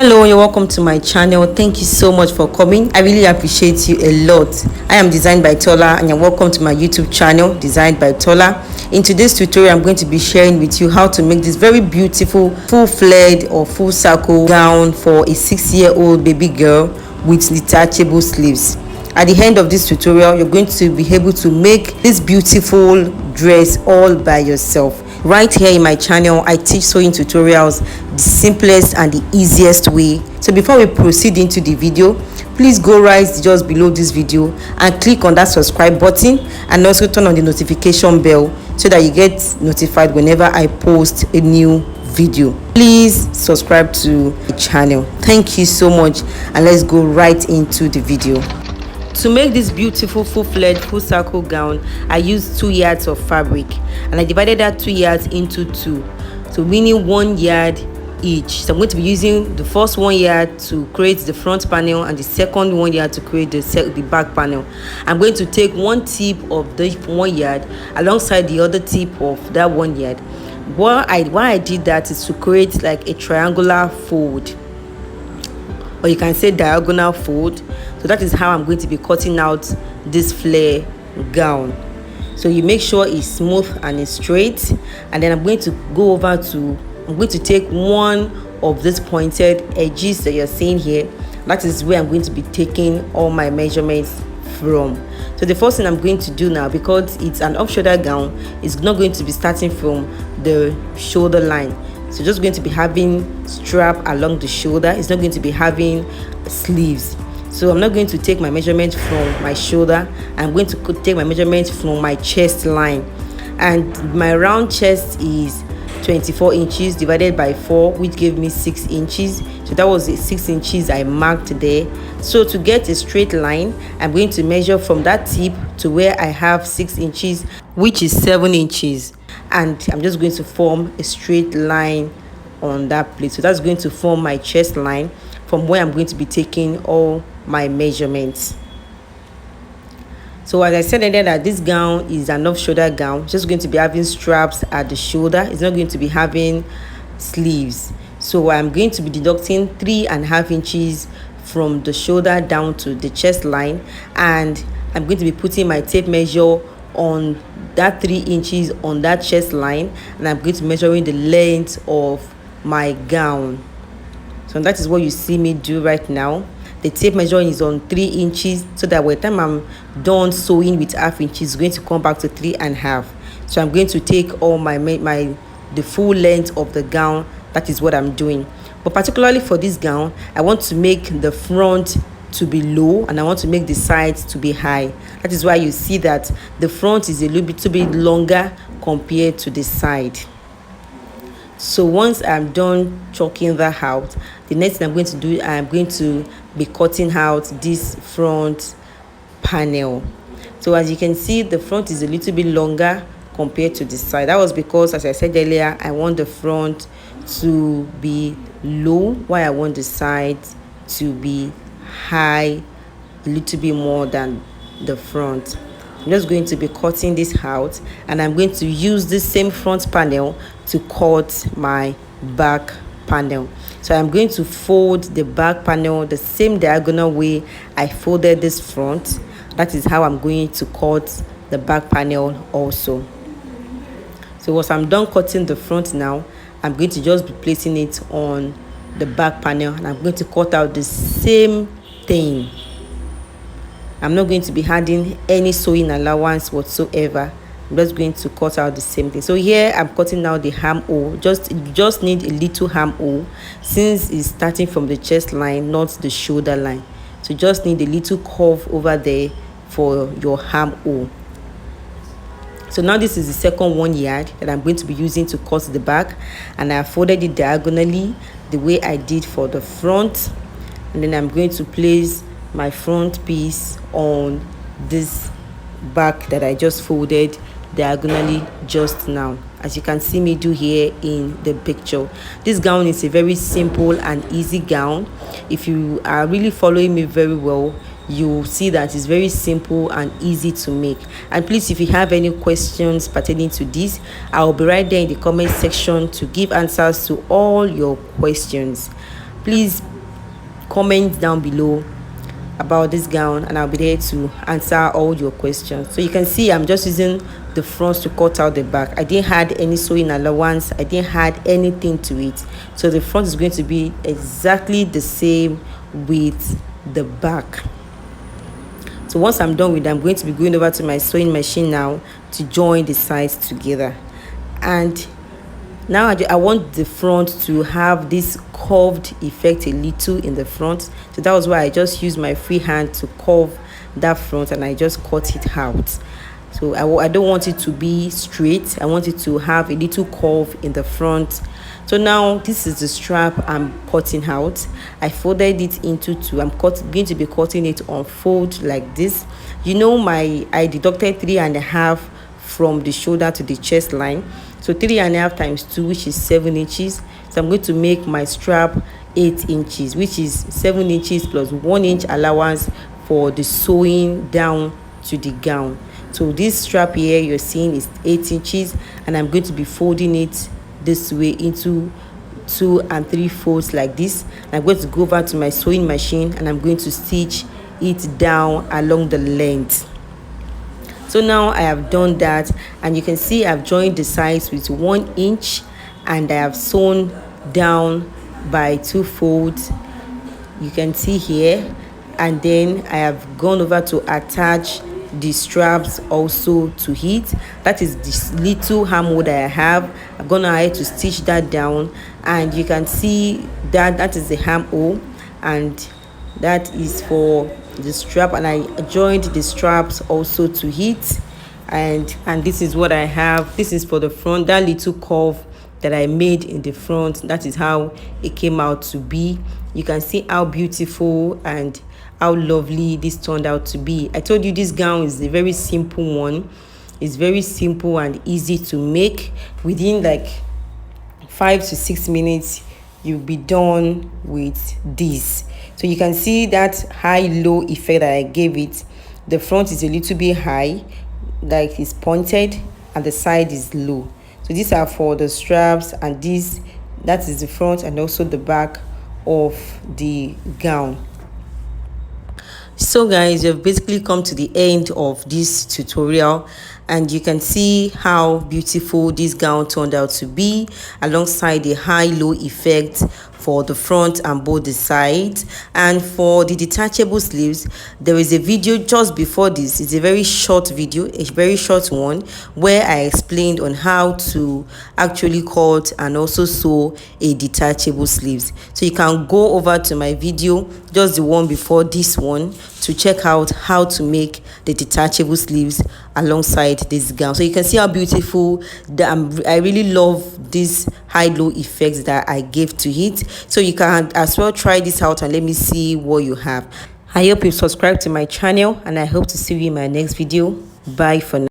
Hello, you're welcome to my channel. Thank you so much for coming. I really appreciate you a lot. I am Designed by Tola and you're welcome to my YouTube channel, Designed by Tola. In today's tutorial, I'm going to be sharing with you how to make this very beautiful full-fledged or full circle gown for a 6-year-old baby girl with detachable sleeves. At the end of this tutorial, you're going to be able to make this beautiful dress all by yourself. Right here in my channel, I teach sewing tutorials the simplest and the easiest way. So before we proceed into the video, please go right just below this video and click on that subscribe button and also turn on the notification bell so that you get notified whenever I post a new video. Please subscribe to the channel. Thank you so much, and let's go right into the video. To make this beautiful full-fledged full circle gown, I used 2 yards of fabric and I divided that 2 yards into two, so meaning 1 yard each. So I'm going to be using the first 1 yard to create the front panel and the second 1 yard to create the back panel. I'm going to take one tip of the 1 yard alongside the other tip of that 1 yard. Why I did that is to create like a triangular fold, or you can say diagonal fold. So that is how I'm going to be cutting out this flare gown. So you make sure it's smooth and it's straight, and then I'm going to take one of these pointed edges that you're seeing here. That is where I'm going to be taking all my measurements from. So the first thing I'm going to do now, because it's an off shoulder gown, is not going to be starting from the shoulder line. So just going to be having strap along the shoulder. It's not going to be having sleeves. So I'm not going to take my measurement from my shoulder. I'm going to take my measurement from my chest line, and my round chest is 24 inches divided by 4, which gave me 6 inches. So that was 6 inches I marked there. So to get a straight line, I'm going to measure from that tip to where I have 6 inches, which is 7 inches, and I'm just going to form a straight line on that place. So that's going to form my chest line from where I'm going to be taking all my measurements. So as I said earlier, that this gown is an off shoulder gown, just going to be having straps at the shoulder. It's not going to be having sleeves. So I'm going to be deducting 3.5 inches from the shoulder down to the chest line, and I'm going to be putting my tape measure on that 3 inches on that chest line, and I'm going to be measuring the length of my gown. So that is what you see me do right now. The tape measure is on 3 inches, so that by the time I'm done sewing with 1/2 inch, it's going to come back to 3.5. So I'm going to take all the full length of the gown. That is what I'm doing. But particularly for this gown, I want to make the front to be low and I want to make the sides to be high. That is why you see that the front is a little bit longer compared to the side. So once I'm done chalking that out, the next thing I'm going to do, I'm going to be cutting out this front panel. So as you can see, the front is a little bit longer compared to the side. That was because, as I said earlier, I want the front to be low while I want the side to be high, a little bit more than the front. I'm just going to be cutting this out, and I'm going to use this same front panel to cut my back panel. So I'm going to fold the back panel the same diagonal way I folded this front. That is how I'm going to cut the back panel also. So once I'm done cutting the front now, I'm going to just be placing it on the back panel, and I'm going to cut out the same thing. I'm not going to be adding any sewing allowance whatsoever. I'm just going to cut out the same thing. So here I'm cutting out the armhole. You just need a little armhole, since it's starting from the chest line, not the shoulder line. So just need a little curve over there for your armhole. So now this is the second 1 yard that I'm going to be using to cut the back, and I folded it diagonally the way I did for the front, and then I'm going to place my front piece on this back that I just folded diagonally just now, as you can see me do here in the picture. This gown is a very simple and easy gown. If you are really following me very well, you see that it's very simple and easy to make. And please, if you have any questions pertaining to this, I'll be right there in the comment section to give answers to all your questions. please comment down below about this gown, and I'll be there to answer all your questions. So you can see I'm just using the front to cut out the back. I didn't add any sewing allowance, I didn't add anything to it, so the front is going to be exactly the same with the back. So once I'm done with that, I'm going to be going over to my sewing machine now to join the sides together. And now I want the front to have this curved effect a little in the front, so that was why I just used my free hand to curve that front, and I just cut it out. So I don't want it to be straight, I want it to have a little curve in the front. So now this is the strap I'm cutting out. I folded it into two. I'm going to be cutting it on fold like this. You know, I deducted 3.5 from the shoulder to the chest line, so 3.5 times 2, which is 7 inches. So I'm going to make my strap 8 inches, which is 7 inches plus 1 inch allowance for the sewing down to the gown. So this strap here you're seeing is 8 inches, and I'm going to be folding it this way into 2 and 3 folds like this. I'm going to go over to my sewing machine, and I'm going to stitch it down along the length. So now I have done that, and you can see I've joined the sides with 1 inch, and I have sewn down by 2 folds, you can see here. And then I have gone over to attach the straps also to it. That is this little armhole that I have. I'm gonna ahead to stitch that down, and you can see that is the armhole, and that is for the strap, and I joined the straps also to it. And this is what I have. This is for the front, that little curve that I made in the front, that is how it came out to be. You can see how beautiful and how lovely this turned out to be. I told you this gown is a very simple one. It's very simple and easy to make. Within like 5 to 6 minutes you'll be done with this. So you can see that high-low effect that I gave it. The front is a little bit high, like it's pointed, and the side is low. So these are for the straps, and that is the front and also the back of the gown. So guys, you've basically come to the end of this tutorial, and you can see how beautiful this gown turned out to be, alongside the high-low effect for the front and both the sides. And for the detachable sleeves, there is a video just before this. It's a very short video, a very short one, where I explained on how to actually cut and also sew a detachable sleeves. So you can go over to my video, just the one before this one, to check out how to make the detachable sleeves alongside this gown. So you can see how beautiful I really love this high-low effects that I gave to it. So you can as well try this out and let me see what you have. I hope you subscribe to my channel, and I hope to see you in my next video. Bye for now.